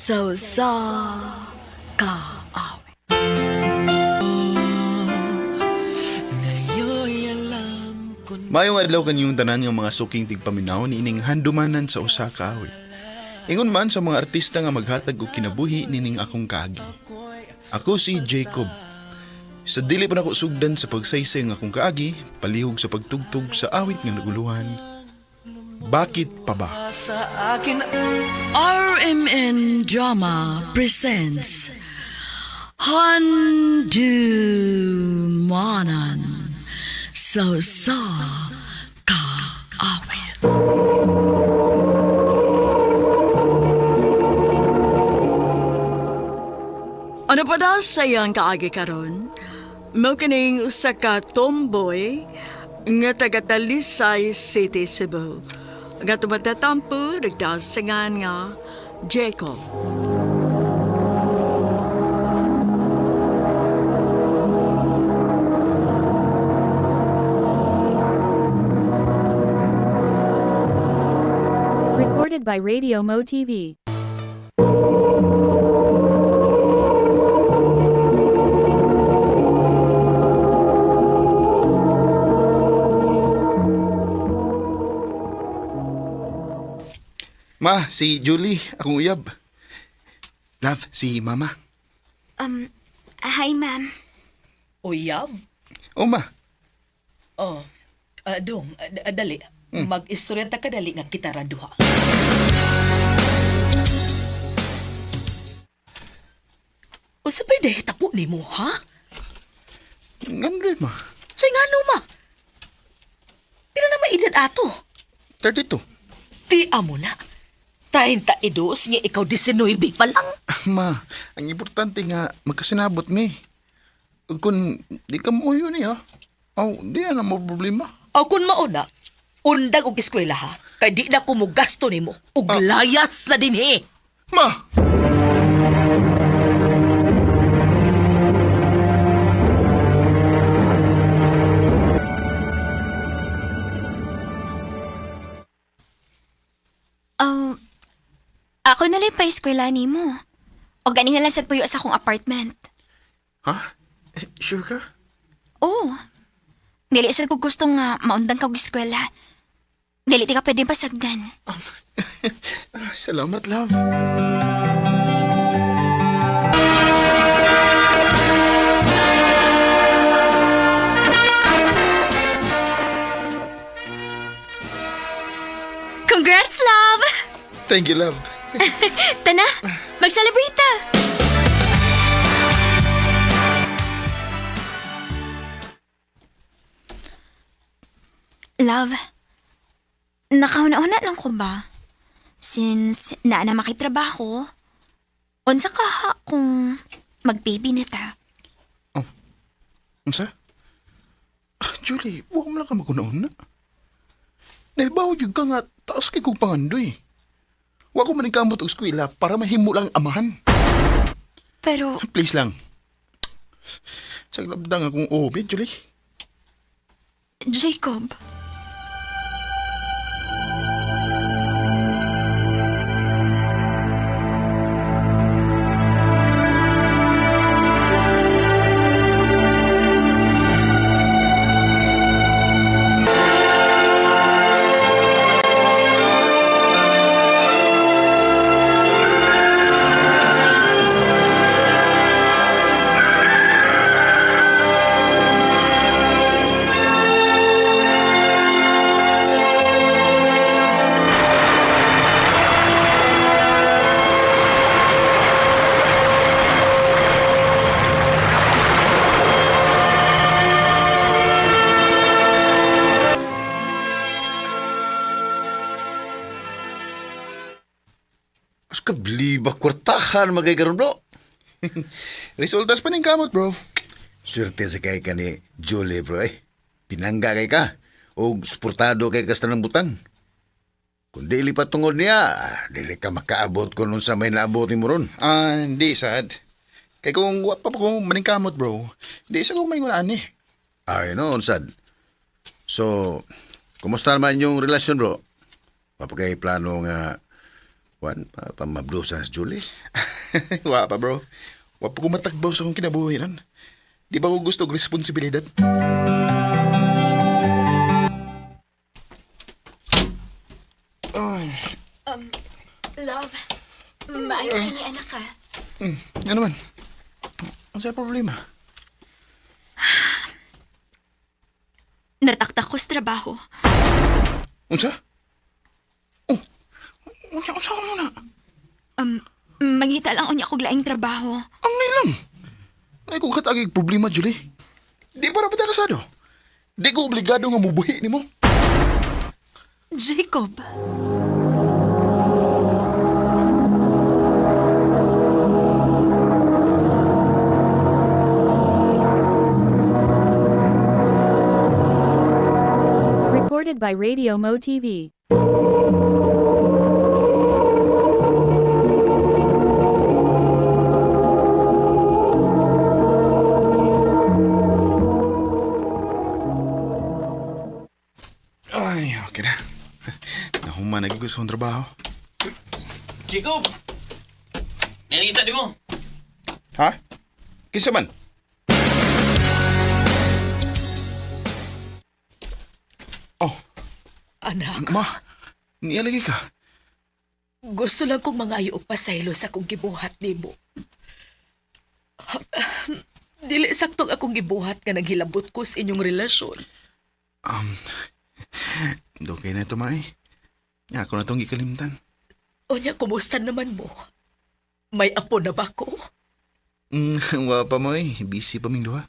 sa kaawit. Mayong adlaw kanyong tanan ng mga suking tigpaminaw ni ining handumanan sa usa ka awit. Ingon man sa mga artista nga maghatag og kinabuhi nining akong kaagi. Ako si Jacob. Sa dili pa nako sugdan sa pagsaysay ng akong kaagi, palihog sa pagtugtog sa awit nga naguluhan. Bakit pa ba? RMN Drama presents Handumanan sa kaawit. Ano pa daw sayang kaagi karon? Mao kining usa ka tomboy nga taga Talisay City, Cebu. Nga tumatatampo nagdasingan nga Jacob. Recorded by Radio Mo TV. Ma, si Julie, akong uyab. Love, si Mama. Hi, ma'am. Uyab? O ma, Oh, dong, dali. Mag-istorya ta ka dali nga kita randuha. O sabay dahi tapo ni mo, ha? ngano rin ma? Say nga no, ma. Pila na maedad ato? 32. Ti amo na. 32 nga ikaw 19 pa lang. Ma, ang importante nga magkasinabot mi. Ug kung di ka mo yun ha, di na mo problema. O kun mauna, undang og eskwela ha. Kay di na ko mo gasto nimo. Og layas na din he. Ma! Ako na lang pa-eskwela ni mo. O gani nga lang sa puyo sa akong apartment. Ha? Sure ka? Oo. Dili sa ko gusto nga maundang kag eskwela. Dili ti ka pwede pasagdan. Salamat, love. Congrats, love! Thank you, love. Tana, mag-celebrate ta! Love, nakauna-una lang ko ba? Since naa na makitrabaho, unsa ka ha kung mag-baby na ta? Unsa? Julie, huwag mo lang ka magkunaon na. Naibaw yung ka nga, taos kay kong pangandoy. Huwag ko maningkamot og eskwela para mahimo lang amahan. Pero, Please lang. Saglabdang akong obi, Julie. Jacob, Mas kabliba kwartahan magay karon bro. Resultas pa ning kamot, bro. Swerte sa kay ka ni Julie bro eh. Pinangga kay ka. O suportado kay kasta ng butang. Kung dili pa tungod niya, dili ka makaabot kung nung sa may naabot mo ron. Hindi, sad. Kay kung wa pa ko maningkamot, bro, di sa ko may ngulaan eh. Ay, no, unsad. So, kumusta naman yung relasyon bro? Papagay plano nga Juan, pamablusan sa Julie. Wa pa bro. Wa pa ko matakbaw sa akong kinabuhiran. Di ba ko gusto og responsibilidad? Ay, Love, maayo ka ni anak ka. ano man? Ano sa problema? Nataktak ko sa trabaho. Unsa? Oh, unsa ka muna? Mangita lang unya kog laing trabaho. Ang lang. Ay kung katagig problema, Julie. Di para ba kasado? Di ko obligado nga mubuhi ni mo. Jacob. Recorded by Radio Mo TV. Ay, okay na. Nahuman na gusto ang trabaho. Jacob! Nakikita di mo? Ha? Kinsa man? Oh, Anak, ma. Niyalagi ka. gusto lang kong mangayo og pasaylo sa akong gibuhat nimo. Dili saktong akong gibuhat nga naghilabot ko sa inyong relasyon. Okay na ito, Mai. Nga ako na itong ikalimtan. Onya, kumusta naman mo? May apo na ba ko? Wa pa, Mai. Busy pa ming duha.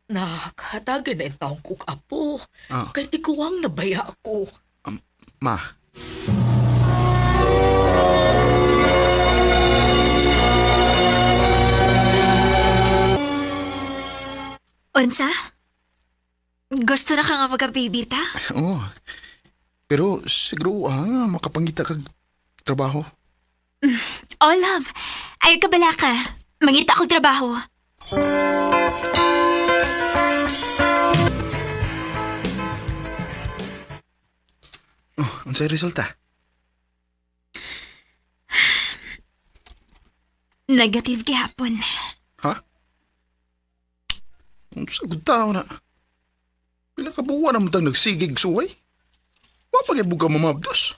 Nakatagan na yung taong kong apo. Ah. Kay tikuwang nabaya ako. Ma. Unsa? Gusto na ka nga magka-baby ta? Oo. Pero siguro, makapangita kag trabaho. Oh, love. Ayaw ka bala ka. Mangita kog trabaho. Oh, unsay resulta? Negative gihapon. Ha? Unsa gud tao na? Pila ka buwan na matang nagsigig suway? Wa pa gyud buka mamabdos.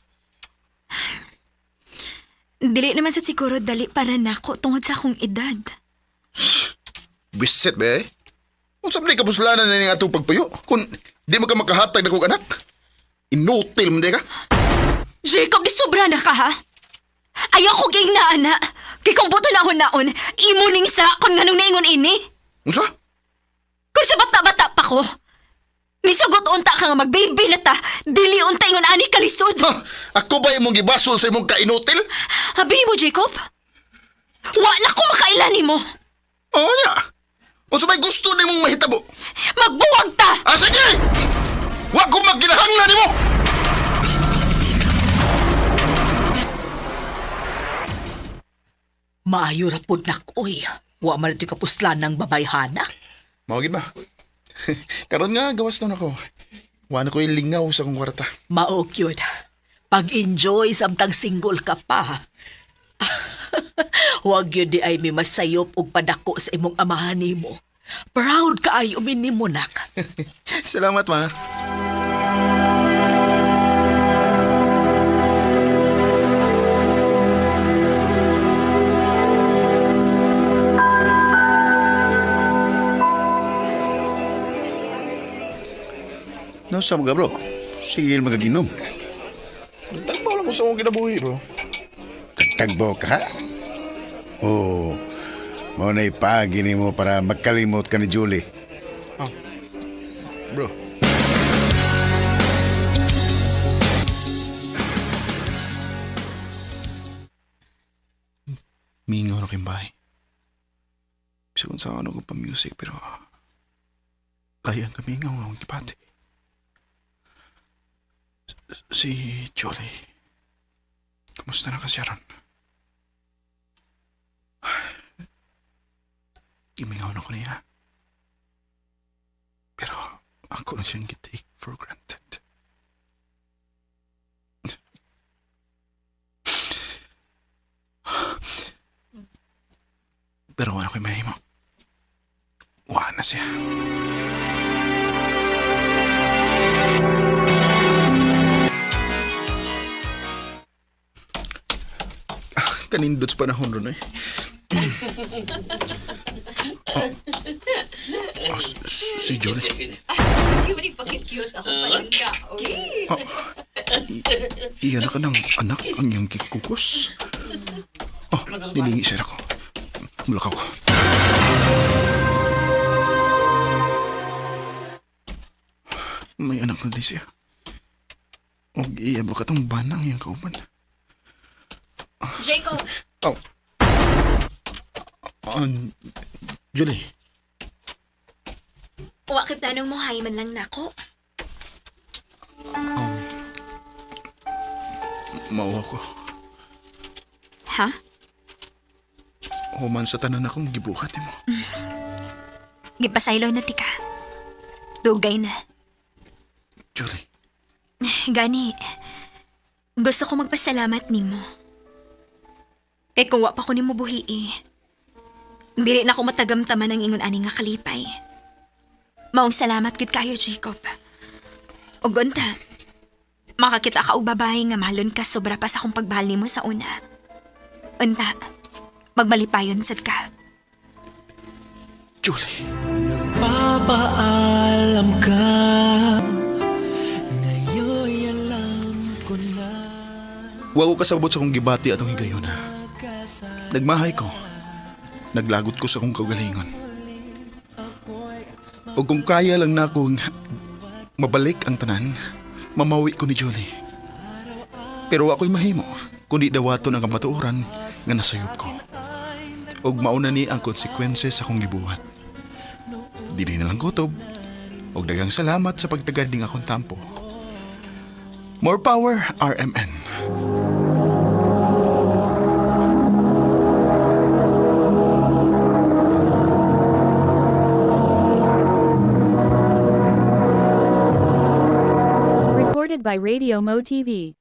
Dili naman sa siguro dali para nako tungod sa akong edad. Bisit ba eh? Unsa man ka puslanan na ning atong pagpuyo? Kung di mo ka makahatag na kong anak? Inutil mo di ka? Jacob, di sobra na ka ha? Ayaw ko ging na ana. Kay kung buto na naon, imo ning sa kon nganong naingon ini. Unsa? Kung sa bata-bata pa ko, nisugot unta ka nga mag-baby na ta, dili unta ingon ani kalisod. Ha? Ako ba imong gibasol sa imong kainutil? Habili mo, Jacob? Wa na ko makailan mo. Oo niya. Unsa may gusto nimong mahitabo? Magbuwag ta! Ah, sige! Wa ko magkinahanglan nimo! Maayo ra pud nakoy. Wa man ito kapuslan ng babayhana. Mawagid ba? Karon nga, gawas nun ako. Wa na ko lingaw sa kong kwarta. Mao yun. Pag-enjoy samtang single ka pa. Huwag yun di ay may masayop og padako sa imong amahan nimo. Proud ka ay uminimo nak. Salamat, ma. Nasa mga bro? Sige magaginom. Tagbaw lang ko sa akong kinabuhi, bro. Tagbo ka ha? Oo. Mo na ipagi mo para magkalimot ka ni Julie. Bro. Mingaw na kayong bahay. Bisa kung saan ako pa music, pero layang kami nga akong kipati. Si Jolie. Kumusta na ka siya ron? Imingaw na ko niya. Pero ako na siyang take for granted. Pero kung ako'y mahimo, wala na siya. Kanindot sa panahon ron eh. Si Jolie. Pag-cute ako palangga. Iyan ka ng anak ang iyong kikukos. Oh, nilingi siya ako. Mulakaw ko. May anak na di siya. O iya ba katong banang iyang kauban? Jacob! Oh. Julie. Wa kay tanong mo hay man lang nako. Mauwa ko. Ha? Human sa tanan akong gibuhat mo. Gipasaylo na tika. Dugay na. Julie. Gani, gusto ko magpasalamat nimo. Kay kung wa pa ko nimo buhi dili na ako matagamtaman ng ingon ani nga kalipay. Maong salamat gid kayo, Jacob. Ug unta, makakita ka og babae nga mahalon ka sobra pa sa akong pagmahal nimo sa una. Unta, magbalipayon sad ka. Julie. Papaalam ka, ngayon'y alam ko na. Wa ko kasabot sa kong gibati atong higayon ha. Nagmahay ko. Naglagot ko sa kong kagalingon. O kung kaya lang na akong mabalik ang tanan, mamawi ko ni Julie. Pero ako'y mahimo, kundi dawaton ang kamatuoran nga nasayop ko. Og mauna ni ang konsekwense sa akong gibuhat. Dili na lang kutob, og daghang salamat sa pagtagad ning akong tampo. More power, RMN. Recorded by Radio Mo TV.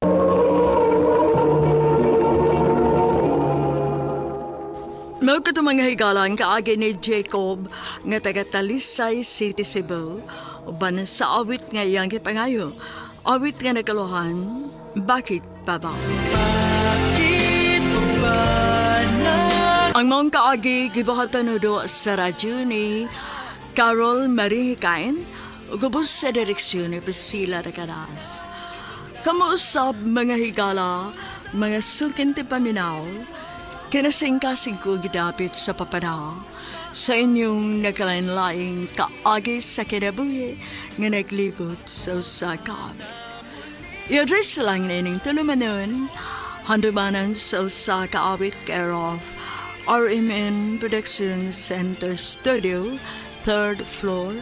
Mao kato mga higalan kaagi ni Jacob nga taga Talisay City, Cebu. Uban sa awit nga iyang gipangayo. Awit nga nakaluhan, bakit pa ba? Ang mong kaagi gibuhat panudo sa radyo ni Carol Marie Hikain, gubos sa direksyon ni Priscilla Recadas. Kamuusap mga higala, mga sukinti paminaw, kinasingkasing ko gidapit sa papanaw sa inyong nagkalain-laing kaagi sa kinabuhi nga naglibot sa usa ka awit. I-address lang na ining tulumanon, handumanan sa usa ka awit care of RMN Production Center Studio, 3rd floor,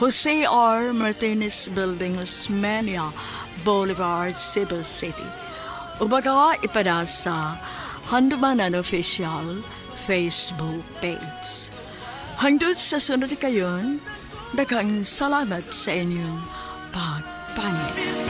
Jose R. Martinez Building, Osmeña Boulevard, Cebu City. Ubaga ipada sa Handumanan Official Facebook page. Hangtod sa sunod kayon, daghang salamat sa inyong pagpangit.